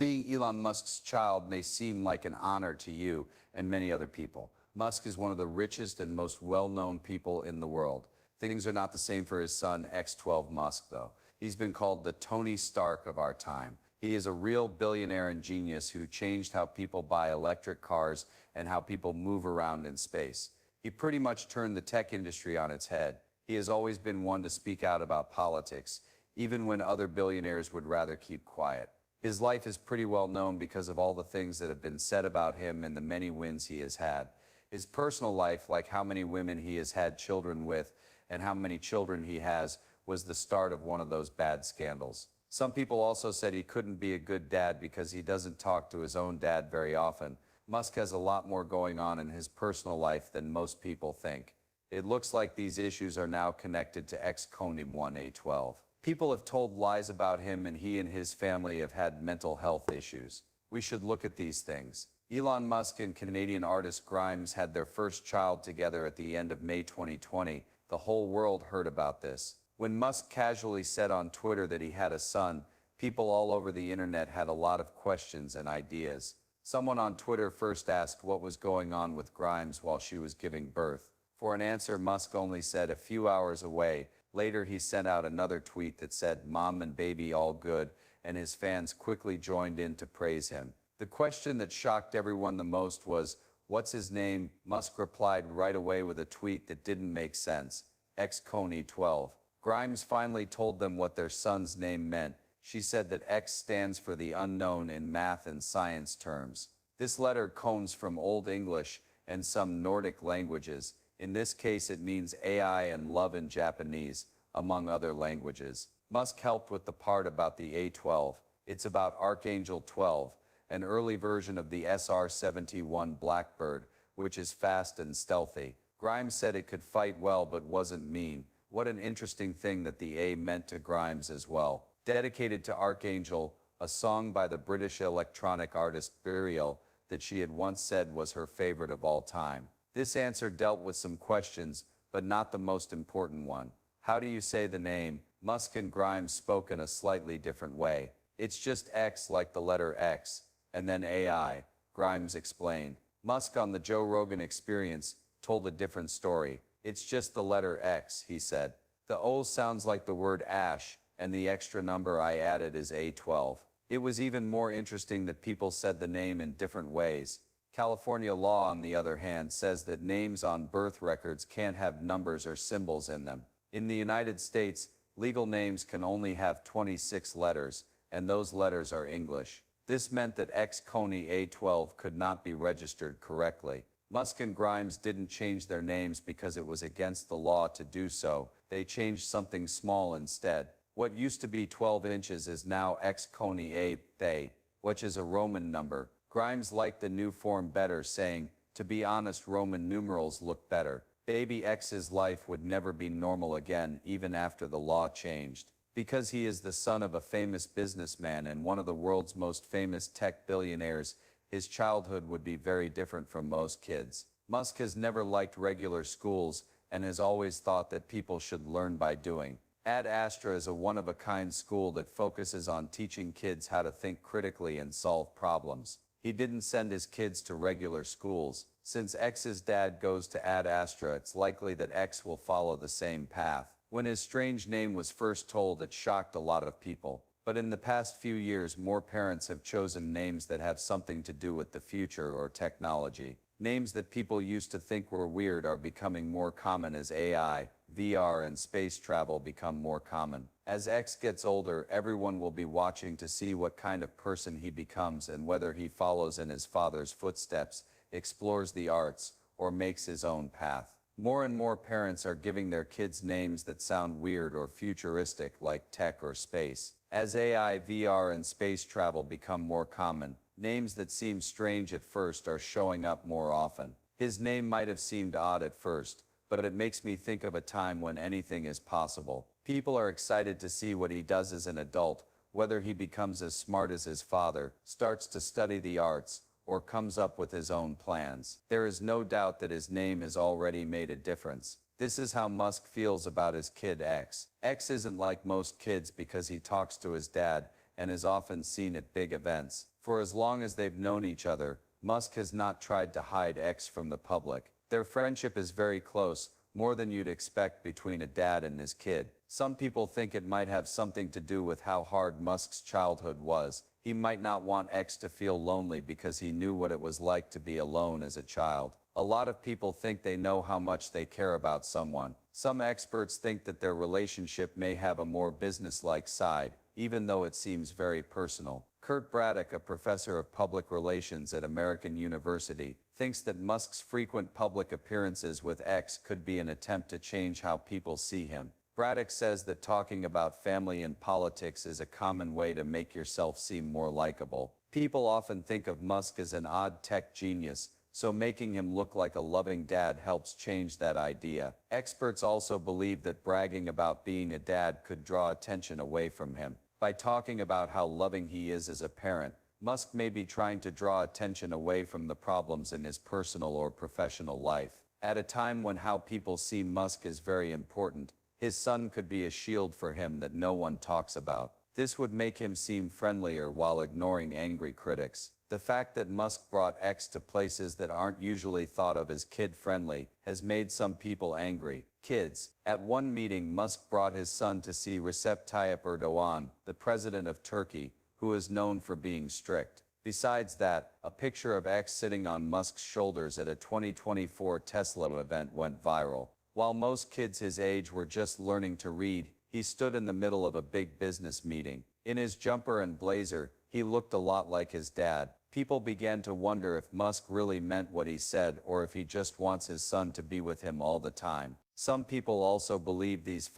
Being Elon Musk's child may seem like an honor to you and many other people. Musk is one of the richest and most well-known people in the world. Things are not the same for his son, X-12 Musk, though. He's been called the Tony Stark of our time. He is a real billionaire and genius who changed how people buy electric cars and how people move around in space. He pretty much turned the tech industry on its head. He has always been one to speak out about politics, even when other billionaires would rather keep quiet. His life is pretty well known because of all the things that have been said about him and the many wins he has had. His personal life, like how many women he has had children with and how many children he has, was the start of one of those bad scandals. Some people also said he couldn't be a good dad because he doesn't talk to his own dad very often. Musk has a lot more going on in his personal life than most people think. It looks like these issues are now connected to ex-Coney A-12. People have told lies about him, and he and his family have had mental health issues. We should look at these things. Elon Musk and Canadian artist Grimes had their first child together at the end of May 2020. The whole world heard about this. When Musk casually said on Twitter that he had a son, people all over the internet had a lot of questions and ideas. Someone on Twitter first asked what was going on with Grimes while she was giving birth. For an answer, Musk only said a few hours away. Later, he sent out another tweet that said, "Mom and baby all good," and his fans quickly joined in to praise him. The question that shocked everyone the most was, "What's his name?" Musk replied right away with a tweet that didn't make sense. Ex-Coney 12. Grimes finally told them what their son's name meant. She said that X stands for the unknown in math and science terms. This letter comes from Old English and some Nordic languages. In this case, it means AI and love in Japanese, among other languages. Musk helped with the part about the A-12. It's about Archangel 12, an early version of the SR-71 Blackbird, which is fast and stealthy. Grimes said it could fight well but wasn't mean. What an interesting thing that the A meant to Grimes as well. Dedicated to Archangel, a song by the British electronic artist Burial that she had once said was her favorite of all time. This answer dealt with some questions, but not the most important one. How do you say the name? Musk and Grimes spoke in a slightly different way. It's just X, like the letter X, and then AI, Grimes explained. Musk on the Joe Rogan Experience told a different story. It's just the letter X, he said. The O sounds like the word ash, and the extra number I added is A-12. It was even more interesting that people said the name in different ways. California law, on the other hand, says that names on birth records can't have numbers or symbols in them. In the United States, legal names can only have 26 letters, and those letters are English. This meant that ex-Coney A-12 could not be registered correctly. Musk and Grimes didn't change their names because it was against the law to do so. They changed something small instead. What used to be 12 inches is now ex-Coney A-8, which is a Roman number. Grimes liked the new form better, saying, "To be honest, Roman numerals look better." Baby X's life would never be normal again, even after the law changed. Because he is the son of a famous businessman and one of the world's most famous tech billionaires, his childhood would be very different from most kids. Musk has never liked regular schools and has always thought that people should learn by doing. Ad Astra is a one-of-a-kind school that focuses on teaching kids how to think critically and solve problems. He didn't send his kids to regular schools. Since X's dad goes to Ad Astra, it's likely that X will follow the same path. When his strange name was first told, it shocked a lot of people. But in the past few years, more parents have chosen names that have something to do with the future or technology. Names that people used to think were weird are becoming more common as AI, VR, and space travel become more common. As X gets older, everyone will be watching to see what kind of person he becomes and whether he follows in his father's footsteps, explores the arts, or makes his own path. More and more parents are giving their kids names that sound weird or futuristic, like tech or space. As AI, VR, and space travel become more common, names that seem strange at first are showing up more often. His name might have seemed odd at first, but it makes me think of a time when anything is possible. People are excited to see what he does as an adult, whether he becomes as smart as his father, starts to study the arts, or comes up with his own plans. There is no doubt that his name has already made a difference. This is how Musk feels about his kid X. X isn't like most kids because he talks to his dad and is often seen at big events. For as long as they've known each other, Musk has not tried to hide X from the public. Their friendship is very close, more than you'd expect between a dad and his kid. Some people think it might have something to do with how hard Musk's childhood was. He might not want X to feel lonely because he knew what it was like to be alone as a child. A lot of people think they know how much they care about someone. Some experts think that their relationship may have a more business-like side, even though it seems very personal. Kurt Braddock, a professor of public relations at American University, thinks that Musk's frequent public appearances with X could be an attempt to change how people see him. Braddock says that talking about family and politics is a common way to make yourself seem more likable. People often think of Musk as an odd tech genius, so making him look like a loving dad helps change that idea. Experts also believe that bragging about being a dad could draw attention away from him. By talking about how loving he is as a parent, Musk may be trying to draw attention away from the problems in his personal or professional life. At a time when how people see Musk is very important, his son could be a shield for him that no one talks about. This would make him seem friendlier while ignoring angry critics. The fact that Musk brought X to places that aren't usually thought of as kid-friendly has made some people angry. Kids. At one meeting, Musk brought his son to see Recep Tayyip Erdogan, the president of Turkey, who is known for being strict. Besides that, a picture of X sitting on Musk's shoulders at a 2024 Tesla event went viral. While most kids his age were just learning to read, he stood in the middle of a big business meeting. In his jumper and blazer, he looked a lot like his dad. People began to wonder if Musk really meant what he said or if he just wants his son to be with him all the time. Some people also believe these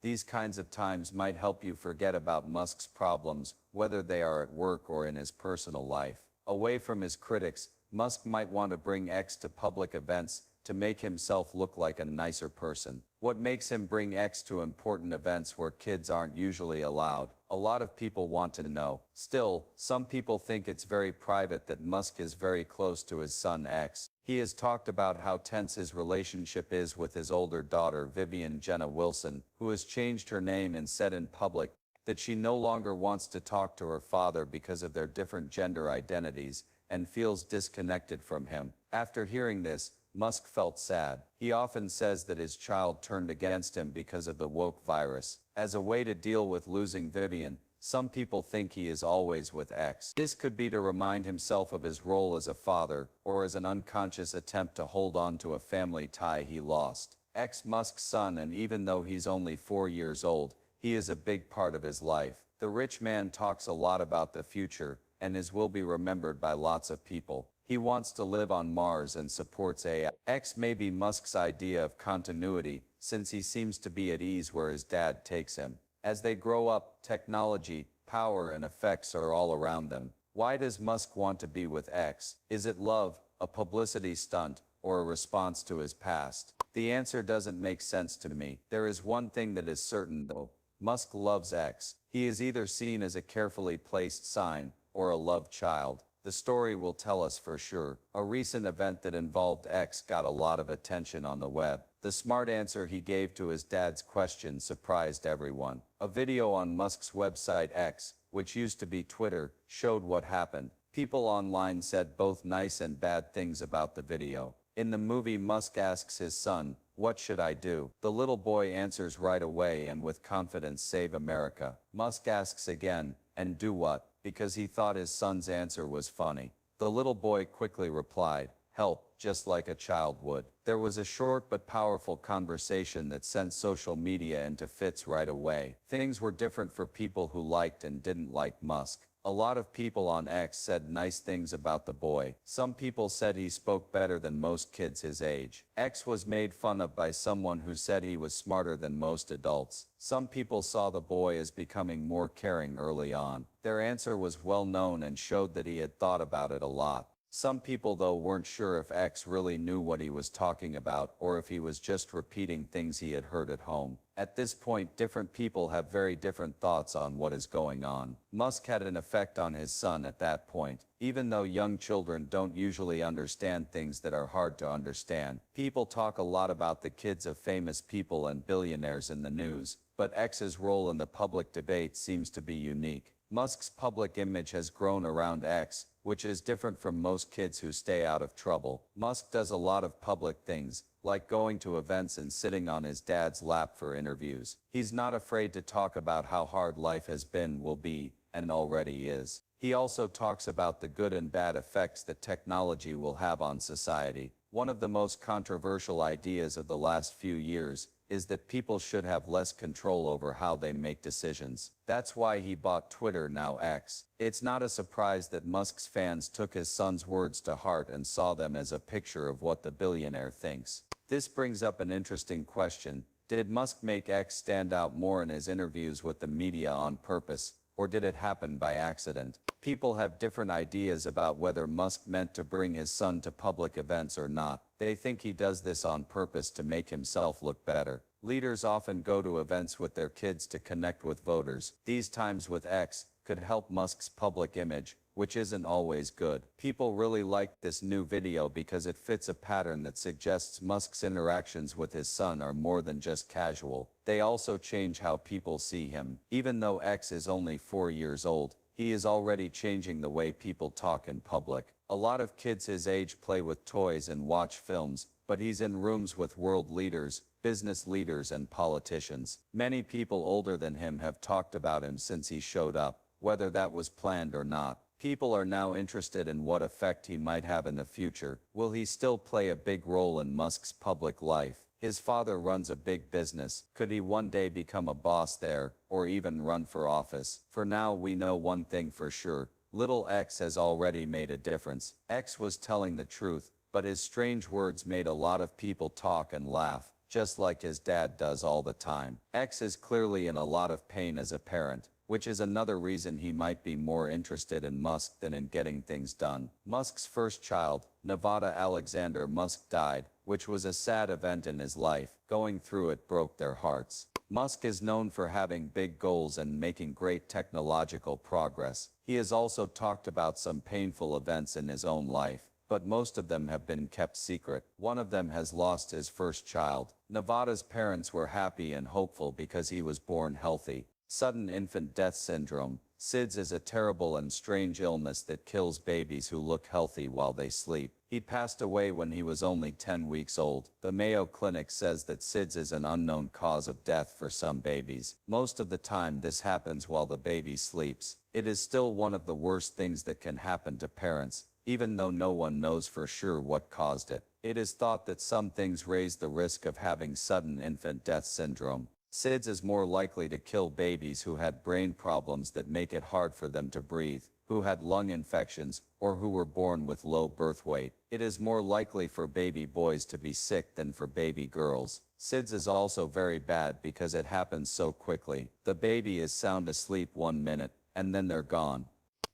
these kinds of times might help you forget about Musk's problems, whether they are at work or in his personal life. Away from his critics, Musk might want to bring X to public events to make himself look like a nicer person. What makes him bring X to important events where kids aren't usually allowed? A lot of people want to know. Still, some people think it's very private that Musk is very close to his son X. He has talked about how tense his relationship is with his older daughter Vivian Jenna Wilson, who has changed her name and said in public that she no longer wants to talk to her father because of their different gender identities and feels disconnected from him. After hearing this, Musk felt sad. He often says that his child turned against him because of the woke virus. As a way to deal with losing Vivian, some people think he is always with X. This could be to remind himself of his role as a father, or as an unconscious attempt to hold on to a family tie he lost. X Musk's son, and even though he's only 4 years old, he is a big part of his life. The rich man talks a lot about the future, and will be remembered by lots of people. He wants to live on Mars and supports AI. X may be Musk's idea of continuity, since he seems to be at ease where his dad takes him. As they grow up, technology, power, and effects are all around them. Why does Musk want to be with X? Is it love, a publicity stunt, or a response to his past? The answer doesn't make sense to me. There is one thing that is certain though. Musk loves X. He is either seen as a carefully placed sign, or a love child. The story will tell us for sure. A recent event that involved X got a lot of attention on the web. The smart answer he gave to his dad's question surprised everyone. A video on Musk's website X, which used to be Twitter, showed what happened. People online said both nice and bad things about the video. In the movie, Musk asks his son, "What should I do?" The little boy answers right away and with confidence, "Save America." Musk asks again, "And do what?" because he thought his son's answer was funny. The little boy quickly replied, "Help," just like a child would. There was a short but powerful conversation that sent social media into fits right away. Things were different for people who liked and didn't like Musk. A lot of people on X said nice things about the boy. Some people said he spoke better than most kids his age. X was made fun of by someone who said he was smarter than most adults. Some people saw the boy as becoming more caring early on. Their answer was well known and showed that he had thought about it a lot. Some people, though, weren't sure if X really knew what he was talking about or if he was just repeating things he had heard at home. At this point, different people have very different thoughts on what is going on. Musk had an effect on his son at that point. Even though young children don't usually understand things that are hard to understand, people talk a lot about the kids of famous people and billionaires in the news. But X's role in the public debate seems to be unique. Musk's public image has grown around X, which is different from most kids who stay out of trouble. Musk does a lot of public things, like going to events and sitting on his dad's lap for interviews. He's not afraid to talk about how hard life has been, will be, and already is. He also talks about the good and bad effects that technology will have on society. One of the most controversial ideas of the last few years is that people should have less control over how they make decisions. That's why he bought Twitter, now X. It's not a surprise that Musk's fans took his son's words to heart and saw them as a picture of what the billionaire thinks. This brings up an interesting question. Did Musk make X stand out more in his interviews with the media on purpose, or did it happen by accident? People have different ideas about whether Musk meant to bring his son to public events or not. They think he does this on purpose to make himself look better. Leaders often go to events with their kids to connect with voters. These times with X could help Musk's public image, which isn't always good. People really liked this new video because it fits a pattern that suggests Musk's interactions with his son are more than just casual. They also change how people see him. Even though X is only 4 years old, he is already changing the way people talk in public. A lot of kids his age play with toys and watch films, but he's in rooms with world leaders, business leaders, and politicians. Many people older than him have talked about him since he showed up, whether that was planned or not. People are now interested in what effect he might have in the future. Will he still play a big role in Musk's public life? His father runs a big business. Could he one day become a boss there, or even run for office? For now, we know one thing for sure. Little X has already made a difference. X was telling the truth, but his strange words made a lot of people talk and laugh, just like his dad does all the time. X is clearly in a lot of pain as a parent, which is another reason he might be more interested in Musk than in getting things done. Musk's first child, Nevada Alexander Musk, died, which was a sad event in his life. Going through it broke their hearts. Musk is known for having big goals and making great technological progress. He has also talked about some painful events in his own life, but most of them have been kept secret. One of them has lost his first child. Nevada's parents were happy and hopeful because he was born healthy. Sudden infant death syndrome, SIDS, is a terrible and strange illness that kills babies who look healthy while they sleep. He passed away when he was only 10 weeks old. The Mayo Clinic says that SIDS is an unknown cause of death for some babies. Most of the time this happens while the baby sleeps. It is still one of the worst things that can happen to parents, even though no one knows for sure what caused it. It is thought that some things raise the risk of having sudden infant death syndrome. SIDS is more likely to kill babies who had brain problems that make it hard for them to breathe, who had lung infections, or who were born with low birth weight. It is more likely for baby boys to be sick than for baby girls. SIDS is also very bad because it happens so quickly. The baby is sound asleep 1 minute, and then they're gone.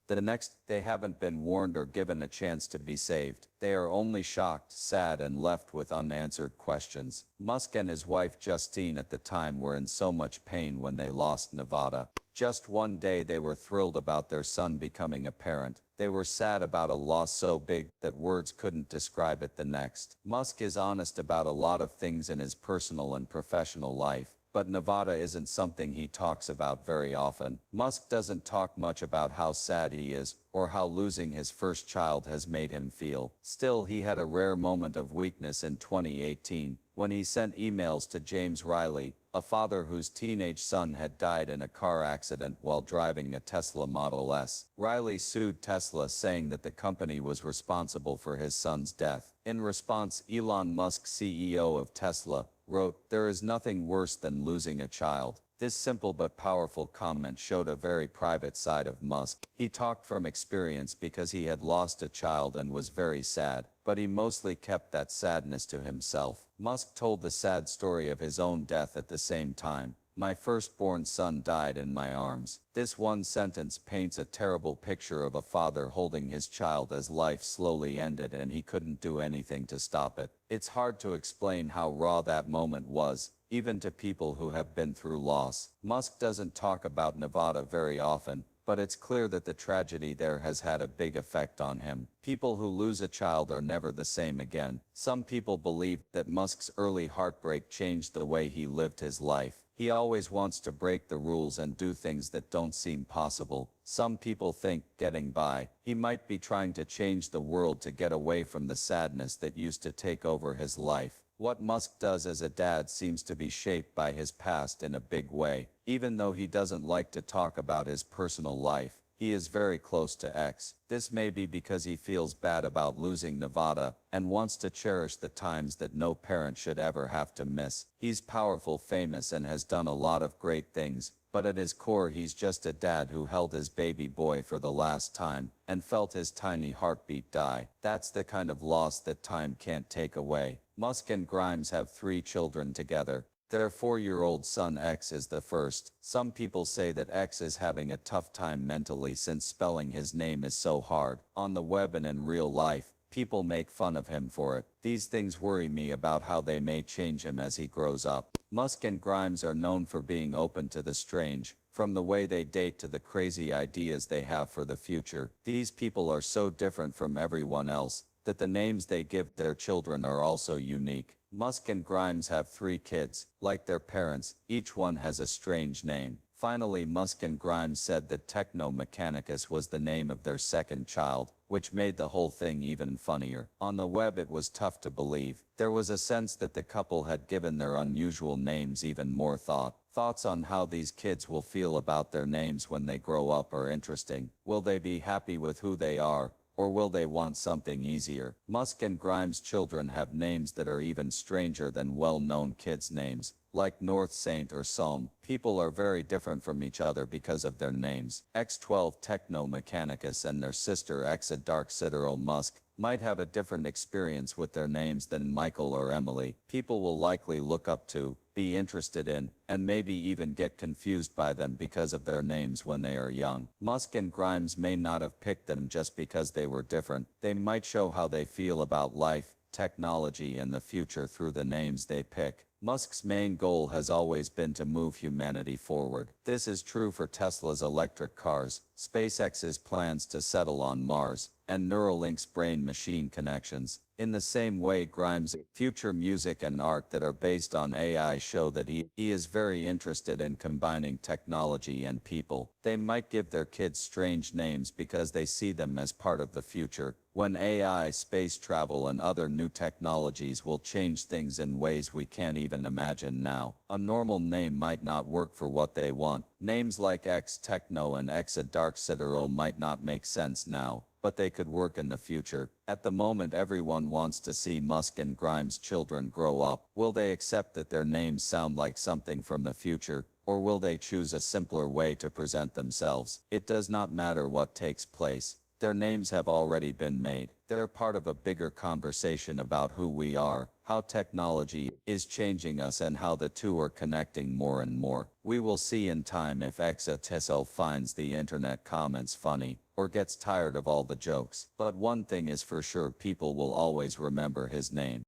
The next, they haven't been warned or given a chance to be saved. They are only shocked, sad, and left with unanswered questions. Musk and his wife Justine at the time were in so much pain when they lost Nevada. Just one day they were thrilled about their son becoming a parent. They were sad about a loss so big that words couldn't describe it the next. Musk is honest about a lot of things in his personal and professional life, but Nevada isn't something he talks about very often. Musk doesn't talk much about how sad he is, or how losing his first child has made him feel. Still, he had a rare moment of weakness in 2018, when he sent emails to James Riley, a father whose teenage son had died in a car accident while driving a Tesla Model S. Riley sued Tesla, saying that the company was responsible for his son's death. In response, Elon Musk, CEO of Tesla, wrote, "There is nothing worse than losing a child." This simple but powerful comment showed a very private side of Musk. He talked from experience because he had lost a child and was very sad, but he mostly kept that sadness to himself. Musk told the sad story of his own death at the same time. "My firstborn son died in my arms." This one sentence paints a terrible picture of a father holding his child as life slowly ended and he couldn't do anything to stop it. It's hard to explain how raw that moment was, even to people who have been through loss. Musk doesn't talk about Nevada very often, but it's clear that the tragedy there has had a big effect on him. People who lose a child are never the same again. Some people believe that Musk's early heartbreak changed the way he lived his life. He always wants to break the rules and do things that don't seem possible. Some people think, getting by, he might be trying to change the world to get away from the sadness that used to take over his life. What Musk does as a dad seems to be shaped by his past in a big way. Even though he doesn't like to talk about his personal life, he is very close to X. This may be because he feels bad about losing Nevada and wants to cherish the times that no parent should ever have to miss. He's powerful, famous, and has done a lot of great things, but at his core he's just a dad who held his baby boy for the last time and felt his tiny heartbeat die. That's the kind of loss that time can't take away. Musk and Grimes have 3 children together. Their 4-year-old son X is the first. Some people say that X is having a tough time mentally since spelling his name is so hard. On the web and in real life, people make fun of him for it. These things worry me about how they may change him as he grows up. Musk and Grimes are known for being open to the strange, from the way they date to the crazy ideas they have for the future. These people are so different from everyone else that the names they give their children are also unique. Musk and Grimes have 3 kids. Like their parents, each one has a strange name. Finally, Musk and Grimes said that Techno Mechanicus was the name of their second child, which made the whole thing even funnier. On the web it was tough to believe. There was a sense that the couple had given their unusual names even more thought. Thoughts on how these kids will feel about their names when they grow up are interesting. Will they be happy with who they are? Or will they want something easier? Musk and Grimes' children have names that are even stranger than well-known kids' names, like North Saint or Psalm. People are very different from each other because of their names. X-12 Techno Mechanicus and their sister Exa Dark Citadel Musk might have a different experience with their names than Michael or Emily. People will likely look up to, be interested in, and maybe even get confused by them because of their names when they are young. Musk and Grimes may not have picked them just because they were different. They might show how they feel about life, technology, and the future through the names they pick. Musk's main goal has always been to move humanity forward. This is true for Tesla's electric cars, SpaceX's plans to settle on Mars, and Neuralink's brain-machine connections. In the same way, Grimes' future music and art that are based on AI show that he is very interested in combining technology and people. They might give their kids strange names because they see them as part of the future, when AI, space travel, and other new technologies will change things in ways we can't even imagine now. A normal name might not work for what they want. Names like X Techno and Exa Dark Citadel might not make sense now, but they could work in the future. At the moment, everyone wants to see Musk and Grimes' children grow up. Will they accept that their names sound like something from the future, or will they choose a simpler way to present themselves? It does not matter what takes place. Their names have already been made. They're part of a bigger conversation about who we are, how technology is changing us, and how the two are connecting more and more. We will see in time if Exa finds the internet comments funny, or gets tired of all the jokes. But one thing is for sure, people will always remember his name.